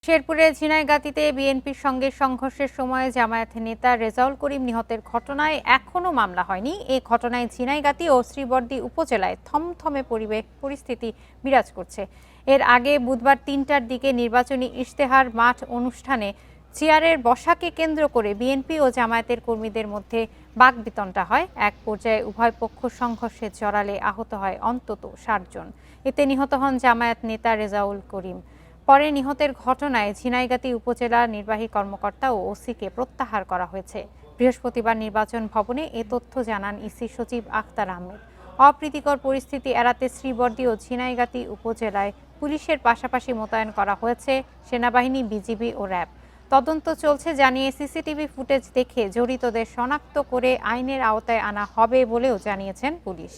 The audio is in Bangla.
শেরপুরের ঝিনাইগাতীতে বিএনপির সঙ্গে সংঘর্ষের সময় জামায়াত নেতা রেজাউল করিম নিহতের ঘটনায় এখনও মামলা হয়নি। এ ঘটনায় ঝিনাইগাতী ও শ্রীবরদী উপজেলায় থমথমে পরিস্থিতি বিরাজ করছে। এর আগে বুধবার ৩টার দিকে নির্বাচনী ইশতেহার মাঠ অনুষ্ঠানে চেয়ারের বসাকে কেন্দ্র করে বিএনপি ও জামায়াতের কর্মীদের মধ্যে বাকবিতণ্ডা হয়। এক পর্যায়ে উভয় পক্ষ সংঘর্ষে জড়ালে আহত হয় অন্তত ৬০ জন। এতে নিহত হন জামায়াত নেতা রেজাউল করিম। পরে নিহতের ঘটনায় ঝিনাইগাতী উপজেলা নির্বাহী কর্মকর্তা ও ওসিকে প্রত্যাহার করা হয়েছে। বৃহস্পতিবার নির্বাচন ভবনে এ তথ্য জানান ইসি সচিব আখতার আহমেদ। অপ্রীতিকর পরিস্থিতি এড়াতে শ্রীবরদী ও ঝিনাইগাতী উপজেলায় পুলিশের পাশাপাশি মোতায়েন করা হয়েছে সেনাবাহিনী, বিজিবি ও র্যাব। তদন্ত চলছে জানিয়ে সিসিটিভি ফুটেজ দেখে জড়িতদের শনাক্ত করে আইনের আওতায় আনা হবে বলেও জানিয়েছেন পুলিশ।